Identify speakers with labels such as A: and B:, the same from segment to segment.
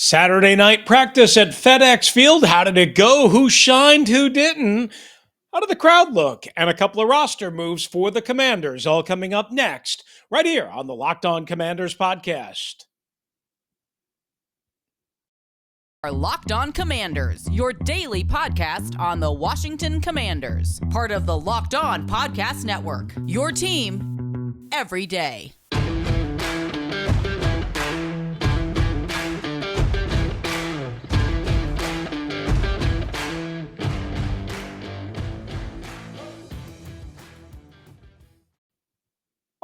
A: Saturday night practice at FedExField. How did it go? Who shined? Who didn't? How did the crowd look? And a couple of roster moves for the Commanders, all coming up next, right here on the Locked On Commanders podcast.
B: Our Locked On Commanders, your daily podcast on the Washington Commanders, part of the Locked On Podcast Network. Your team every day.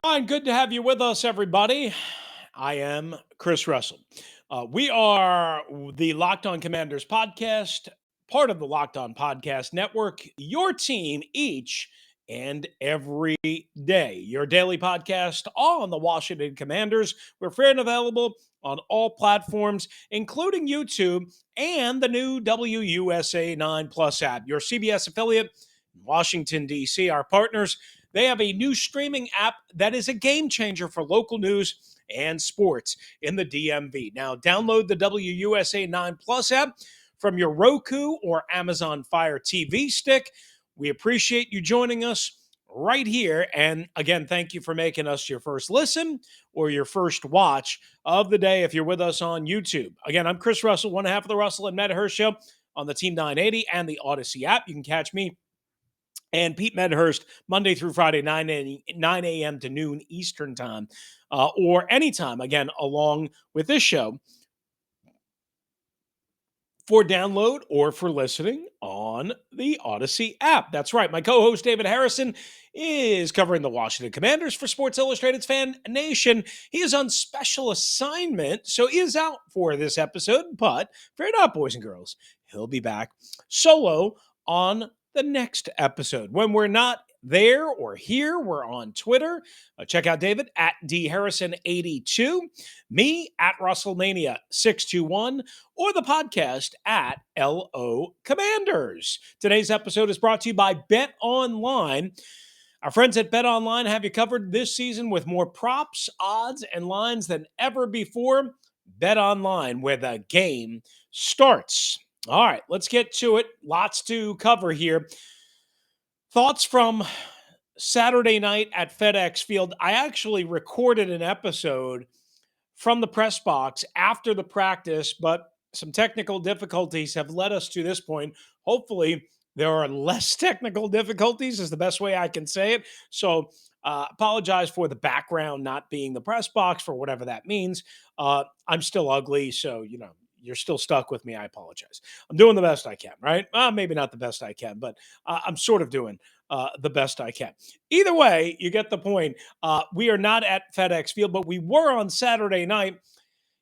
A: Fine, good to have you with us, everybody. I am Chris Russell. We are the Locked On Commanders podcast, part of the Locked On Podcast Network, your team each and every day. Your daily podcast on the Washington Commanders. We're free and available on all platforms, including YouTube and the new WUSA 9 Plus app, your CBS affiliate in Washington, D.C. Our partners, they have a new streaming app that is a game changer for local news and sports in the DMV. Now, download the WUSA 9 Plus app from your Roku or Amazon Fire TV stick. We appreciate you joining us right here. And again, thank you for making us your first listen or your first watch of the day if you're with us on YouTube. Again, I'm Chris Russell, one half of the Russell and Medhurst show on the Team 980 and the Audacy app. You can catch me and Pete Medhurst Monday through Friday, 9 a.m. to noon Eastern time, or anytime, again, along with this show for download or for listening on the Audacy app. That's right. My co-host David Harrison is covering the Washington Commanders for Sports Illustrated's Fan Nation. He is on special assignment, so he is out for this episode, but fear not, boys and girls, he'll be back solo on the next episode. When we're not there or here, we're on Twitter. Check out David at DHarrison82, me at Russellmania621, or the podcast at LO Commanders. Today's episode is brought to you by Bet Online. Our friends at Bet Online have you covered this season with more props, odds, and lines than ever before. Bet Online, where the game starts. All right, let's get to it. Lots to cover here. Thoughts from Saturday night at FedExField. I actually recorded an episode from the press box after the practice, but some technical difficulties have led us to this point. Hopefully, there are less technical difficulties is the best way I can say it. So apologize for the background not being the press box for whatever that means. I'm still ugly, so, you're still stuck with me. I apologize. I'm doing the best I can, right? Maybe not the best I can, but I'm sort of doing the best I can. Either way, you get the point. We are not at FedExField, but we were on Saturday night.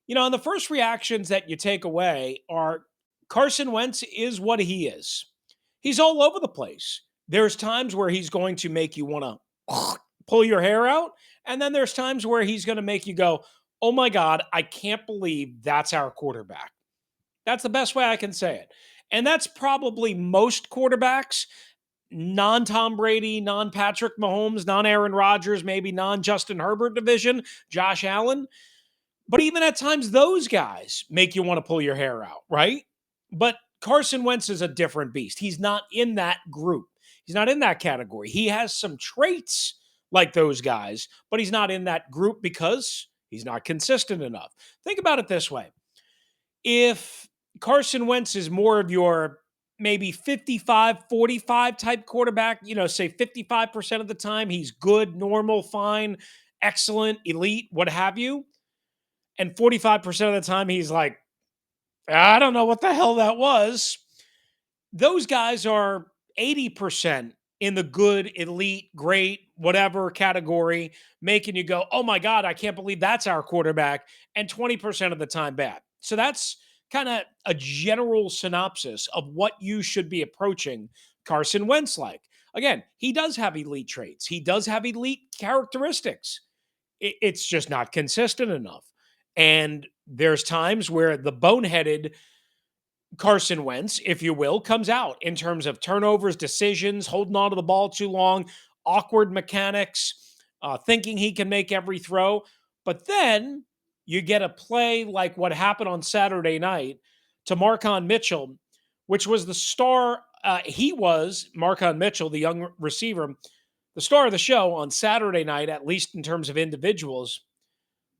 A: And the first reactions that you take away are Carson Wentz is what he is. He's all over the place. There's times where he's going to make you want to pull your hair out, and then there's times where he's going to make you go, oh my God, I can't believe that's our quarterback. That's the best way I can say it. And that's probably most quarterbacks, non-Tom Brady, non-Patrick Mahomes, non-Aaron Rodgers, maybe non-Justin Herbert division, Josh Allen. But even at times, those guys make you want to pull your hair out, right? But Carson Wentz is a different beast. He's not in that group. He's not in that category. He has some traits like those guys, but he's not in that group because he's not consistent enough. Think about it this way. If Carson Wentz is more of your maybe 55-45 type quarterback, say 55% of the time he's good, normal, fine, excellent, elite, what have you. And 45% of the time he's like, I don't know what the hell that was. Those guys are 80% in the good, elite, great, whatever category, making you go, oh my God, I can't believe that's our quarterback. And 20% of the time bad. So that's kind of a general synopsis of what you should be approaching Carson Wentz like. Again, he does have elite traits. He does have elite characteristics. It's just not consistent enough. And there's times where the boneheaded Carson Wentz, if you will, comes out in terms of turnovers, decisions, holding on to the ball too long, awkward mechanics, thinking he can make every throw. But then you get a play like what happened on Saturday night to Marcon Mitchell, which was the star. He was Marcon Mitchell, the young receiver, the star of the show on Saturday night, at least in terms of individuals.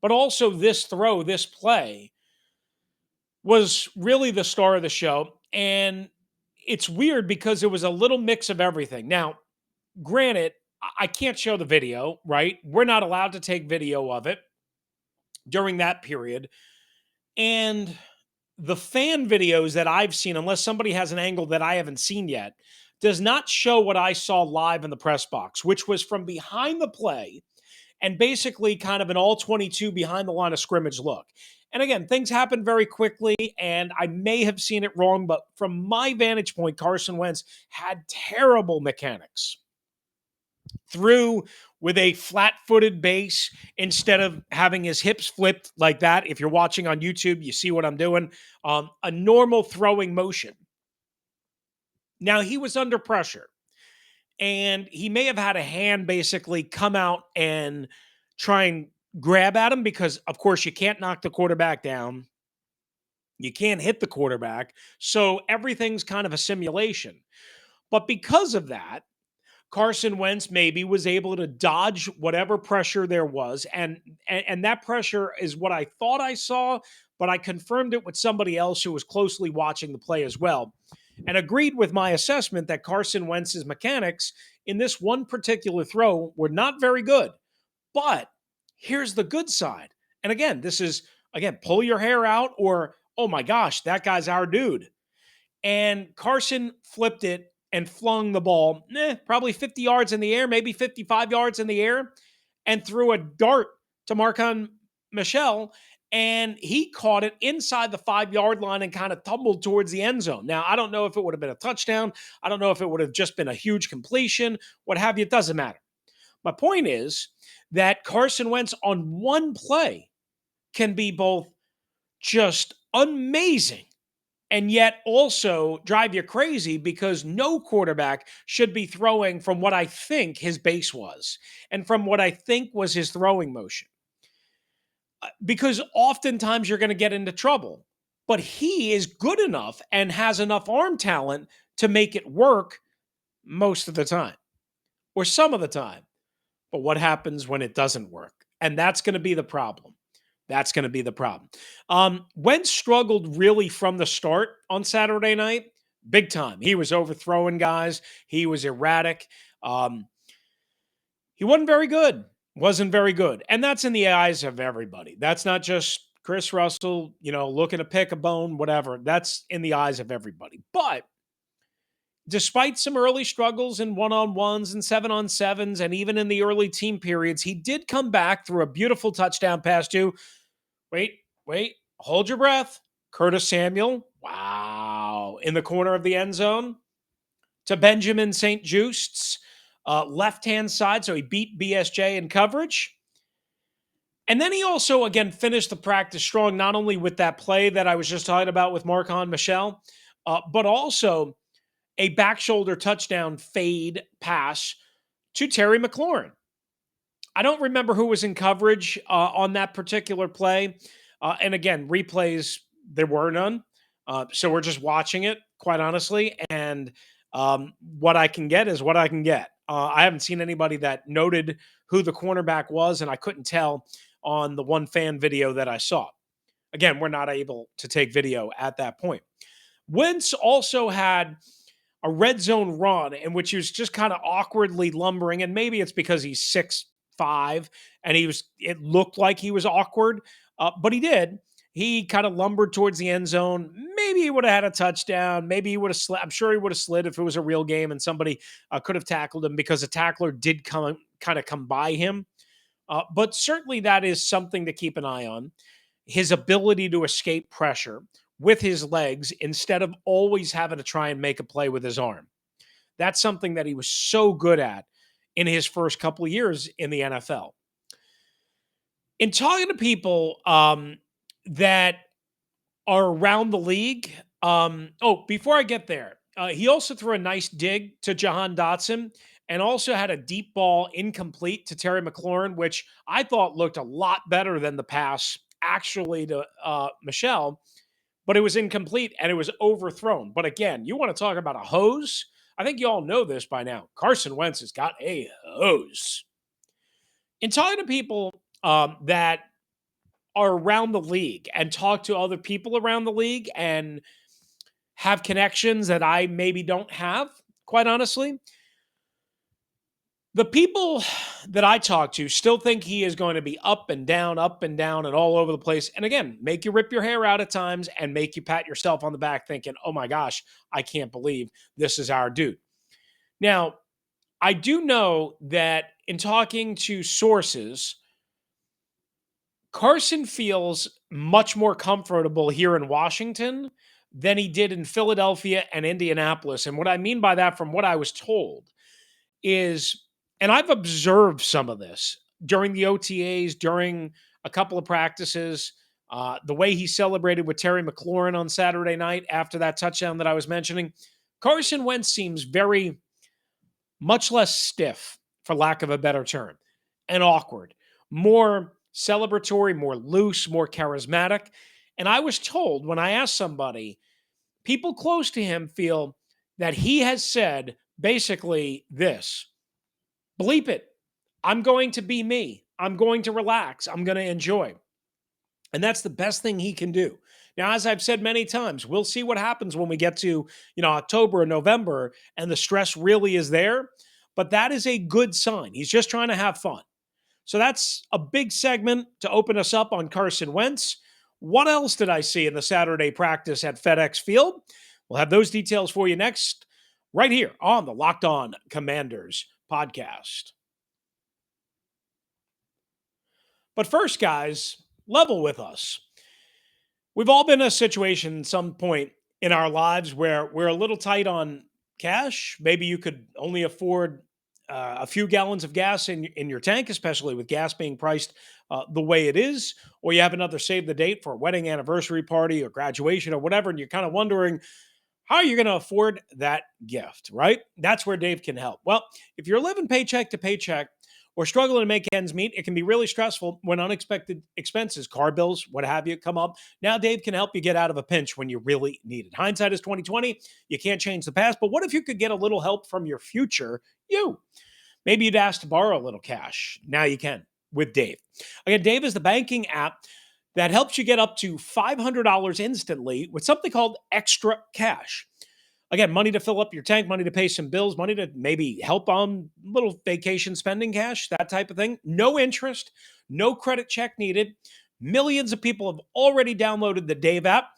A: But also this throw, this play was really the star of the show. And it's weird because it was a little mix of everything. Now, granted, I can't show the video, right? We're not allowed to take video of it during that period. And the fan videos that I've seen, unless somebody has an angle that I haven't seen yet, does not show what I saw live in the press box, which was from behind the play and basically kind of an all 22 behind the line of scrimmage look. And again, things happen very quickly, and I may have seen it wrong, but from my vantage point, Carson Wentz had terrible mechanics. Threw with a flat footed base instead of having his hips flipped like that. If you're watching on YouTube, you see what I'm doing. A normal throwing motion. Now, he was under pressure, and he may have had a hand basically come out and try and grab at him because, of course, you can't knock the quarterback down. You can't hit the quarterback. So everything's kind of a simulation. But because of that, Carson Wentz maybe was able to dodge whatever pressure there was, and that pressure is what I thought I saw, but I confirmed it with somebody else who was closely watching the play as well, and agreed with my assessment that Carson Wentz's mechanics in this one particular throw were not very good. But here's the good side, and again, this is pull your hair out, or oh my gosh, that guy's our dude. And Carson flipped it and flung the ball, probably 50 yards in the air, maybe 55 yards in the air, and threw a dart to Marcon Michel. And he caught it inside the 5 yard line and kind of tumbled towards the end zone. Now, I don't know if it would have been a touchdown. I don't know if it would have just been a huge completion, what have you. It doesn't matter. My point is that Carson Wentz on one play can be both just amazing and yet also drive you crazy because no quarterback should be throwing from what I think his base was and from what I think was his throwing motion. Because oftentimes you're going to get into trouble, but he is good enough and has enough arm talent to make it work most of the time or some of the time. But what happens when it doesn't work? And that's going to be the problem. That's going to be the problem. Wentz struggled really from the start on Saturday night, big time. He was overthrowing guys. He was erratic. He wasn't very good. Wasn't very good. And that's in the eyes of everybody. That's not just Chris Russell, looking to pick a bone, whatever. That's in the eyes of everybody. But despite some early struggles in one-on-ones and 7-on-7s, and even in the early team periods, he did come back through a beautiful touchdown pass to, wait, hold your breath, Curtis Samuel, wow, in the corner of the end zone, to Benjamin St-Just's left-hand side, so he beat BSJ in coverage. And then he also, again, finished the practice strong, not only with that play that I was just talking about with Marcon Michel, but also a back shoulder touchdown fade pass to Terry McLaurin. I don't remember who was in coverage on that particular play. And again, replays, there were none. So we're just watching it, quite honestly. And what I can get is what I can get. I haven't seen anybody that noted who the cornerback was, and I couldn't tell on the one fan video that I saw. Again, we're not able to take video at that point. Wentz also had a red zone run in which he was just kind of awkwardly lumbering, and maybe it's because he's 6'5", and it looked like he was awkward, but he did. He kind of lumbered towards the end zone. Maybe he would have had a touchdown. Maybe he would have slid. I'm sure he would have slid if it was a real game and somebody could have tackled him because a tackler did come by him. But certainly that is something to keep an eye on. His ability to escape pressure with his legs instead of always having to try and make a play with his arm. That's something that he was so good at in his first couple of years in the NFL. In talking to people that are around the league, before I get there, he also threw a nice dig to Jahan Dotson and also had a deep ball incomplete to Terry McLaurin, which I thought looked a lot better than the pass actually to Michelle, but it was incomplete and it was overthrown. But again, you want to talk about a hose? I think you all know this by now. Carson Wentz has got a hose. In talking to people that are around the league and talk to other people around the league and have connections that I maybe don't have, quite honestly, the people that I talk to still think he is going to be up and down, and all over the place. And again, make you rip your hair out at times and make you pat yourself on the back thinking, oh my gosh, I can't believe this is our dude. Now, I do know that in talking to sources, Carson feels much more comfortable here in Washington than he did in Philadelphia and Indianapolis. And what I mean by that, from what I was told, is, and I've observed some of this during the OTAs, during a couple of practices, the way he celebrated with Terry McLaurin on Saturday night after that touchdown that I was mentioning. Carson Wentz seems very much less stiff, for lack of a better term, and awkward, more celebratory, more loose, more charismatic. And I was told when I asked somebody, people close to him feel that he has said basically this: bleep it. I'm going to be me. I'm going to relax. I'm going to enjoy. And that's the best thing he can do. Now, as I've said many times, we'll see what happens when we get to, October and November and the stress really is there. But that is a good sign. He's just trying to have fun. So that's a big segment to open us up on Carson Wentz. What else did I see in the Saturday practice at FedExField? We'll have those details for you next, right here on the Locked On Commanders podcast. But first, guys, level with us. We've all been in a situation at some point in our lives where we're a little tight on cash. Maybe you could only afford a few gallons of gas in your tank, especially with gas being priced the way it is, or you have another save the date for a wedding anniversary party or graduation or whatever, and you're kind of wondering, how are you going to afford that gift, right? That's where Dave can help. Well, if you're living paycheck to paycheck or struggling to make ends meet, it can be really stressful when unexpected expenses, car bills, what have you, come up. Now Dave can help you get out of a pinch when you really need it. Hindsight is 2020. You can't change the past, but what if you could get a little help from your future you? Maybe you'd ask to borrow a little cash. Now you can with Dave. Again, Dave is the banking app that helps you get up to $500 instantly with something called extra cash. Again, money to fill up your tank, money to pay some bills, money to maybe help on little vacation spending cash, that type of thing. No interest, no credit check needed. Millions of people have already downloaded the Dave app,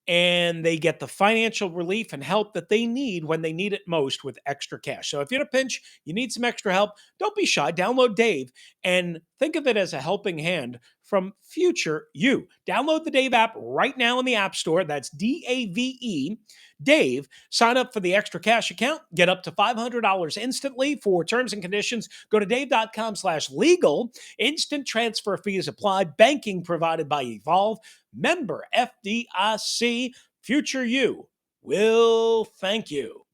A: and they get the financial relief and help that they need when they need it most with extra cash. So if you're in a pinch, you need some extra help, don't be shy. Download Dave and think of it as a helping hand from future you. Download the Dave app right now in the App Store. That's DAVE. Dave, sign up for the extra cash account, get up to $500 instantly. For terms and conditions, go to dave.com/legal. Instant transfer fees apply. Banking provided by Evolve. Member FDIC. Future you will thank you.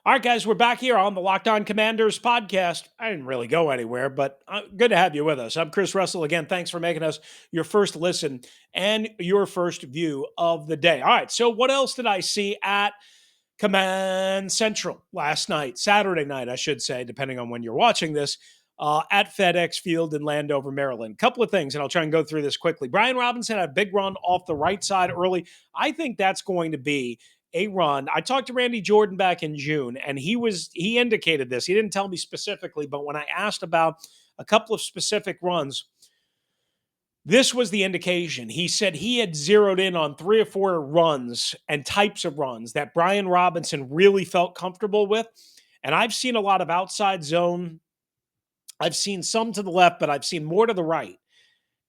A: All right, guys, we're back here on the Locked On Commanders podcast. I didn't really go anywhere, but good to have you with us. I'm Chris Russell. Again, thanks for making us your first listen and your first view of the day. All right, so what else did I see at Command Central last night, Saturday night, I should say, depending on when you're watching this, at FedExField in Landover, Maryland? Couple of things, and I'll try and go through this quickly. Brian Robinson had a big run off the right side early. I think that's going to be a run. I talked to Randy Jordan back in June, and he indicated this. He didn't tell me specifically, but when I asked about a couple of specific runs, this was the indication. He said he had zeroed in on 3 or 4 runs and types of runs that Brian Robinson really felt comfortable with. And I've seen a lot of outside zone. I've seen some to the left, but I've seen more to the right.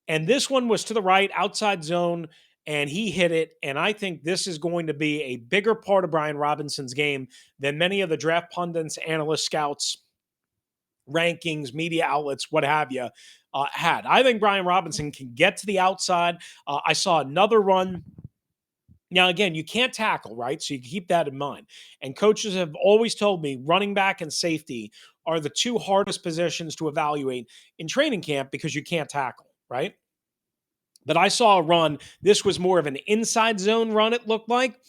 A: And this one was to the right, outside zone, and he hit it. And I think this is going to be a bigger part of Brian Robinson's game than many of the draft pundits, analysts, scouts, rankings, media outlets, what have you, had. I think Brian Robinson can get to the outside. I saw another run Now, again, you can't tackle, right? So you keep that in mind. And coaches have always told me running back and safety are the two hardest positions to evaluate in training camp because you can't tackle, right? But I saw a run. This was more of an inside zone run, it looked like.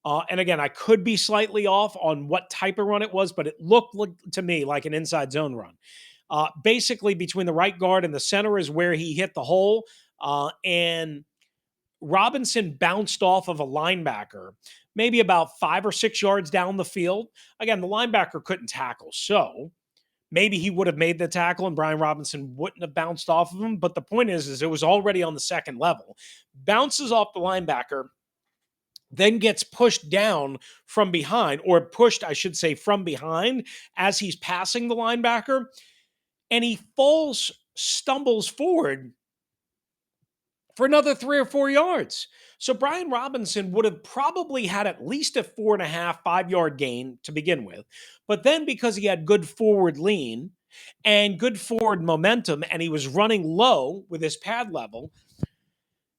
A: And again, I could be slightly off on what type of run it was, but it looked to me like an inside zone run. Basically, between the right guard and the center is where he hit the hole. And Robinson bounced off of a linebacker, maybe about 5 or 6 yards down the field. Again, the linebacker couldn't tackle. So maybe he would have made the tackle and Brian Robinson wouldn't have bounced off of him. But the point is it was already on the second level. Bounces off the linebacker, then gets pushed down from behind, or pushed, I should say, from behind as he's passing the linebacker. And he falls, stumbles forward for another 3 or 4 yards. So Brian Robinson would have probably had at least a 4.5, 5 yard gain to begin with. But then because he had good forward lean and good forward momentum, and he was running low with his pad level,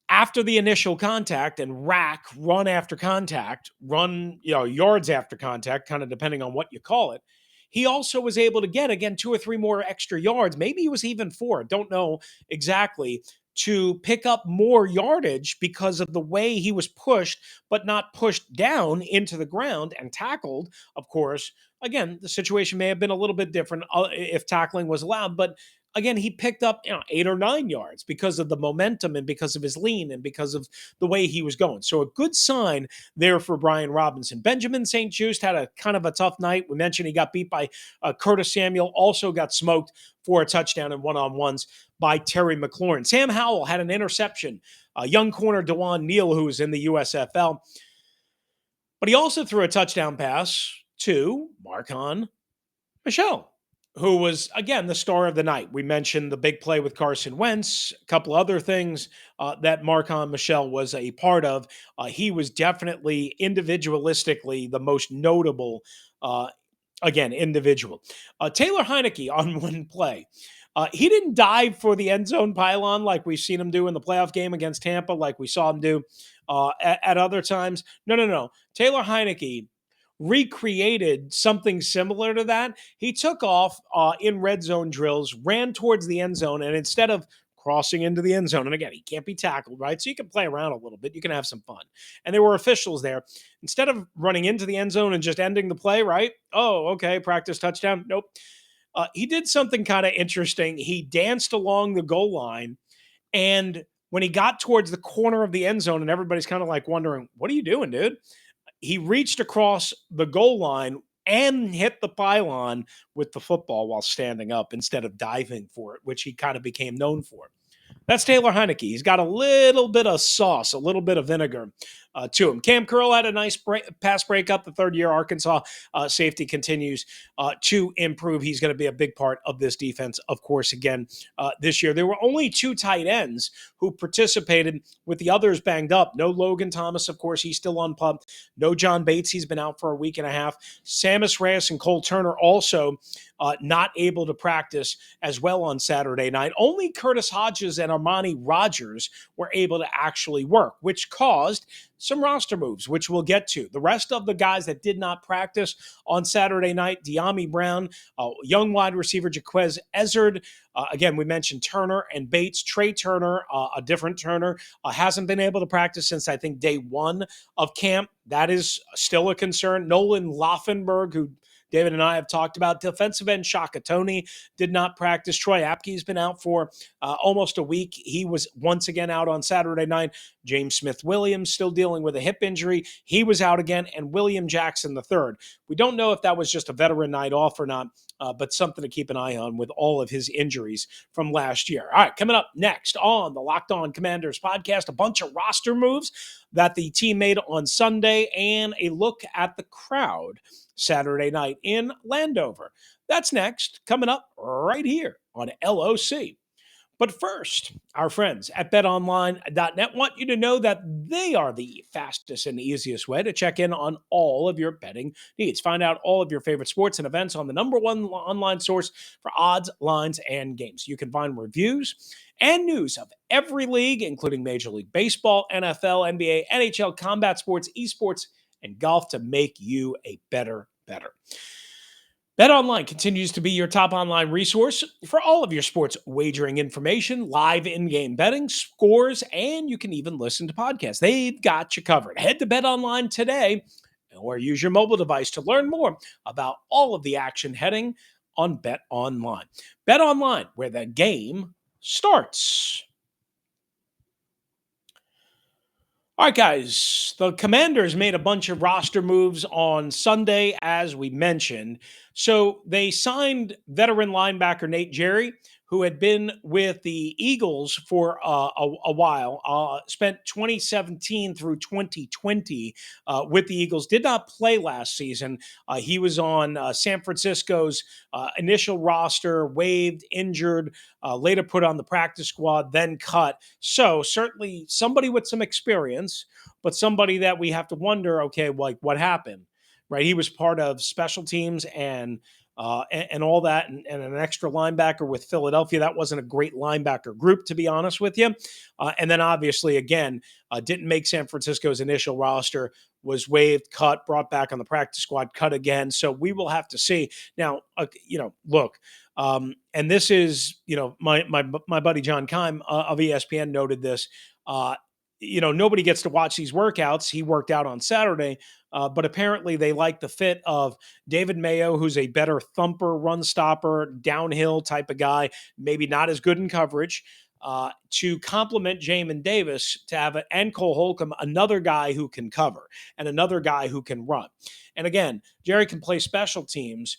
A: after the initial contact and run after contact, yards after contact, kind of depending on what you call it, he also was able to get, again, 2 or 3 more extra yards. Maybe he was even 4. Don't know exactly, to pick up more yardage because of the way he was pushed, but not pushed down into the ground and tackled. Of course, again, the situation may have been a little bit different if tackling was allowed, but again, he picked up 8 or 9 yards because of the momentum and because of his lean and because of the way he was going. So a good sign there for Brian Robinson. Benjamin St. Juste had a kind of a tough night. We mentioned he got beat by Curtis Samuel, also got smoked for a touchdown in one-on-ones by Terry McLaurin. Sam Howell had an interception. Young corner DeJuan Neal, who's in the USFL. But he also threw a touchdown pass to Marcon Michelle, who was, again, the star of the night. We mentioned the big play with Carson Wentz, a couple other things that Marcon Michelle was a part of. He was definitely individualistically the most notable, individual. Taylor Heineke on one play. He didn't dive for the end zone pylon like we've seen him do in the playoff game against Tampa, like we saw him do at other times. No. Taylor Heineke recreated something similar to that. He took off in red zone drills, ran towards the end zone, and instead of crossing into the end zone, and again, he can't be tackled, right? So you can play around a little bit. You can have some fun. And there were officials there. Instead of running into the end zone and just ending the play, right? Oh, okay, practice touchdown. Nope. He did something kind of interesting. He danced along the goal line, and when he got towards the corner of the end zone, and everybody's kind of like wondering, what are you doing, dude? He reached across the goal line and hit the pylon with the football while standing up instead of diving for it, which he kind of became known for. That's Taylor Heineke. He's got a little bit of sauce, a little bit of vinegar to him. Cam Curl had a nice pass breakup. The third-year Arkansas safety continues to improve. He's going to be a big part of this defense, of course, again, this year. There were only 2 tight ends who participated, with the others banged up. No Logan Thomas, of course. He's still on pup. No John Bates. He's been out for a week and a half. Sammis Reyes and Cole Turner also not able to practice as well on Saturday night. Only Curtis Hodges and Armani Rogers were able to actually work, which caused some roster moves, which we'll get to. The rest of the guys that did not practice on Saturday night, De'Ami Brown, young wide receiver Jaquez Ezzard. Again, we mentioned Turner and Bates. Trey Turner, a different Turner, hasn't been able to practice since, I think, day 1 of camp. That is still a concern. Nolan Laufenberg, who David and I have talked about. Defensive end Shaka Toney did not practice. Troy Apke's been out for almost a week. He was once again out on Saturday night. James Smith-Williams still dealing with a hip injury. He was out again. And William Jackson III. We don't know if that was just a veteran night off or not, but something to keep an eye on with all of his injuries from last year. All right, coming up next on the Locked On Commanders podcast, a bunch of roster moves that the team made on Sunday and a look at the crowd Saturday night in Landover. That's next, coming up right here on LOC. But first, our friends at betonline.net want you to know that they are the fastest and easiest way to check in on all of your betting needs. Find out all of your favorite sports and events on the number one online source for odds, lines, and games. You can find reviews and news of every league, including Major League Baseball, NFL, NBA, NHL, combat sports, esports, and golf to make you a better. BetOnline continues to be your top online resource for all of your sports wagering information, live in-game betting, scores, and you can even listen to podcasts. They've got you covered. Head to BetOnline today or use your mobile device to learn more about all of the action heading on BetOnline. BetOnline, where the game starts. All right, guys, the Commanders made a bunch of roster moves on Sunday, as we mentioned. So they signed veteran linebacker Nate Jerry, who had been with the Eagles for a while, spent 2017 through 2020 with the Eagles, did not play last season. He was on San Francisco's initial roster, waived, injured, later put on the practice squad, then cut. So certainly somebody with some experience, but somebody that we have to wonder, okay, like what happened, right? He was part of special teams and all that, and an extra linebacker with Philadelphia. That wasn't a great linebacker group, to be honest with you. And then obviously, again, didn't make San Francisco's initial roster, was waived, cut, brought back on the practice squad, cut again. So we will have to see. Now, look, and this is, my buddy John Keim of ESPN noted this. Nobody gets to watch these workouts. He worked out on Saturday, but apparently they like the fit of David Mayo, who's a better thumper, run stopper, downhill type of guy, maybe not as good in coverage, to complement Jamin Davis and Cole Holcomb, another guy who can cover and another guy who can run. And again, Jerry can play special teams,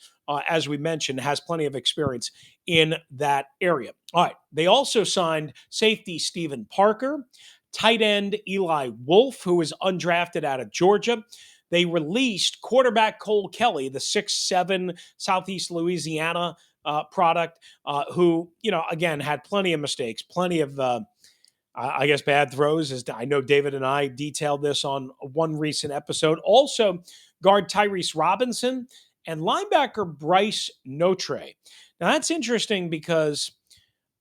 A: as we mentioned, has plenty of experience in that area. All right. They also signed safety Stephen Parker, tight end Eli Wolf, who was undrafted out of Georgia. They released quarterback Cole Kelly, the 6'7" Southeast Louisiana product, who, again, had plenty of mistakes, plenty of, bad throws. As I know David and I detailed this on one recent episode. Also, guard Tyrese Robinson and linebacker Bryce Notre. Now, that's interesting because,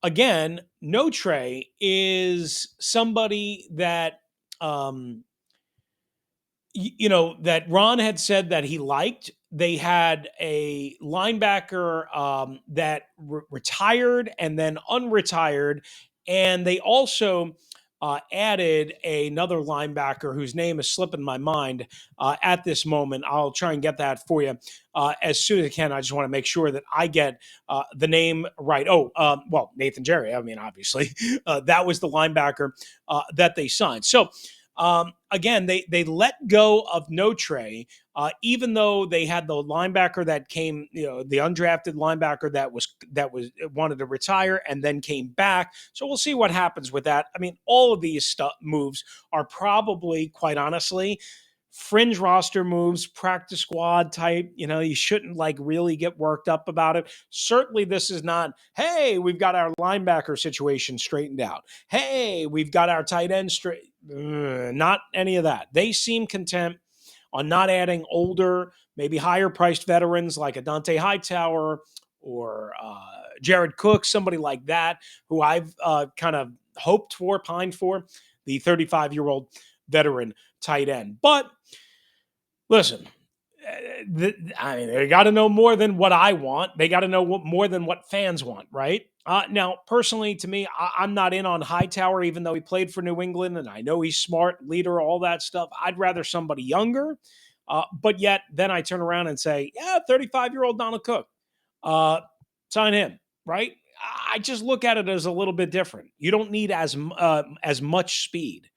A: again, Notre is somebody that, that Ron had said that he liked. They had a linebacker that retired and then unretired. And they also added another linebacker whose name is slipping my mind at this moment. I'll try and get that for you as soon as I can. I just want to make sure that I get the name right. Nathan Jerry. I mean, obviously, that was the linebacker that they signed. So, again, they let go of Notre, even though they had the linebacker that came, the undrafted linebacker that was wanted to retire and then came back. So we'll see what happens with that. I mean, all of these moves are probably, quite honestly, fringe roster moves, practice squad type. You shouldn't really get worked up about it. Certainly this is not, hey, we've got our linebacker situation straightened out. Hey, we've got our tight end straight. Not any of that. They seem content on not adding older, maybe higher priced veterans like a Dante Hightower or Jared Cook, somebody like that, who I've kind of hoped for, pined for, the 35-year-old veteran tight end. But listen, they got to know more than what I want. They got to know more than what fans want, right? Now, personally, to me, I'm not in on Hightower, even though he played for New England, and I know he's smart, leader, all that stuff. I'd rather somebody younger, but yet then I turn around and say, 35-year-old Donald Cook, sign him, right? I just look at it as a little bit different. You don't need as much speed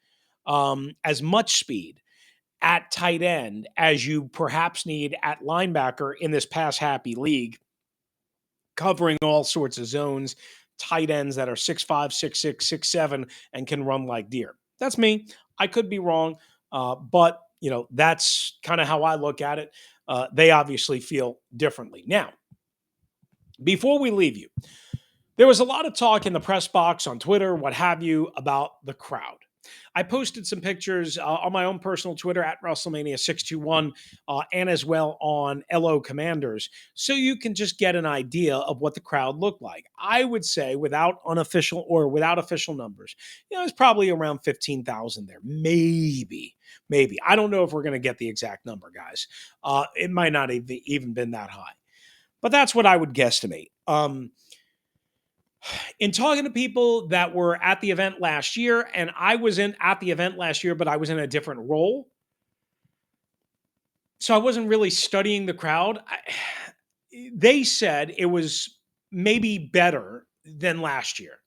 A: at tight end as you perhaps need at linebacker in this pass-happy league, covering all sorts of zones, tight ends that are 6'5", 6'6", 6'7", and can run like deer. That's me. I could be wrong, but that's kind of how I look at it. They obviously feel differently. Now, before we leave you, There was a lot of talk in the press box, on Twitter, what have you, about the crowd. I posted some pictures on my own personal Twitter at WrestleMania621 and as well on LO Commanders, so you can just get an idea of what the crowd looked like. I would say, without unofficial or without official numbers, it's probably around 15,000 there, maybe. Maybe. I don't know if we're going to get the exact number, guys. It might not even been that high, but that's what I would guesstimate. In talking to people that were at the event last year, and I was in at the event last year, but I was in a different role, so I wasn't really studying the crowd. They said it was maybe better than last year.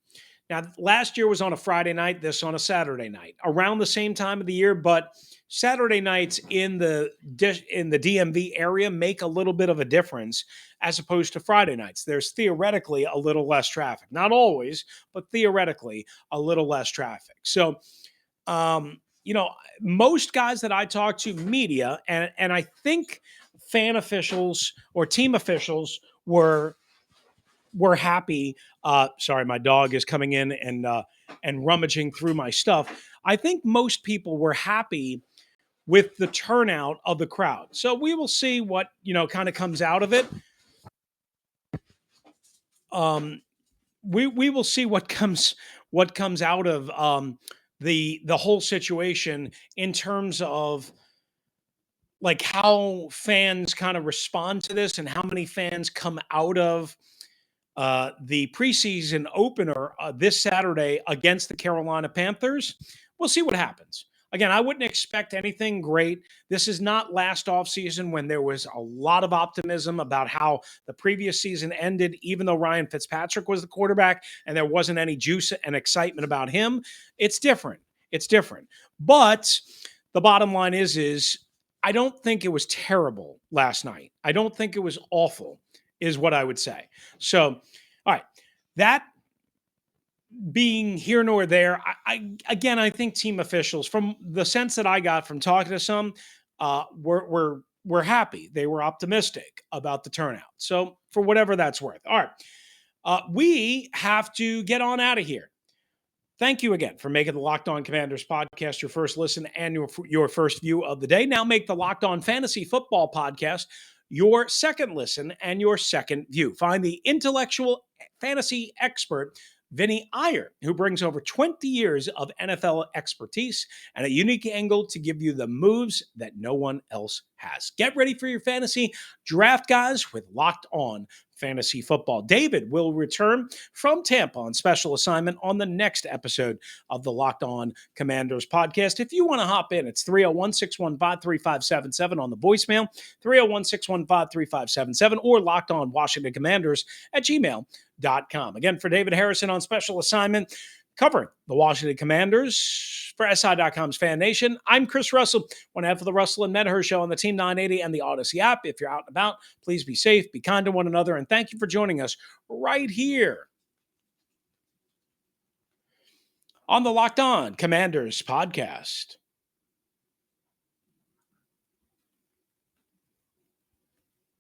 A: Now, last year was on a Friday night, this on a Saturday night, around the same time of the year, but Saturday nights in the DMV area make a little bit of a difference as opposed to Friday nights. There's theoretically a little less traffic. Not always, but theoretically a little less traffic. So, most guys that I talk to, media, and I think fan officials or team officials were happy. Sorry, my dog is coming in and rummaging through my stuff. I think most people were happy with the turnout of the crowd. So we will see what kind of comes out of it. We will see what comes out of the whole situation in terms of like how fans kind of respond to this and how many fans come out of the preseason opener this Saturday against the Carolina Panthers. We'll see what happens. Again, I wouldn't expect anything great. This is not last offseason when there was a lot of optimism about how the previous season ended, even though Ryan Fitzpatrick was the quarterback and there wasn't any juice and excitement about him. It's different. It's different. But the bottom line is I don't think it was terrible last night. I don't think it was awful, is what I would say. So, all right, that being here nor there, I think team officials, from the sense that I got from talking to some, were happy. They were optimistic about the turnout. So, for whatever that's worth. All right, we have to get on out of here. Thank you again for making the Locked On Commanders podcast your first listen and your first view of the day. Now make the Locked On Fantasy Football podcast your second listen and your second view. Find the intellectual fantasy expert, Vinny Iyer, who brings over 20 years of NFL expertise and a unique angle to give you the moves that no one else has. Get ready for your fantasy draft, guys, with Locked On Fantasy Football. David will return from Tampa on special assignment on the next episode of the Locked On Commanders podcast. If you want to hop in, it's 301-615-3577 on the voicemail, 301-615-3577, or Locked On Washington Commanders at gmail.com. Again, for David Harrison on special assignment, covering the Washington Commanders for SI.com's Fan Nation, I'm Chris Russell, one half of the Russell and Medhurst show on the Team 980 and the Audacy app. If you're out and about, please be safe, be kind to one another, and thank you for joining us right here on the Locked On Commanders podcast.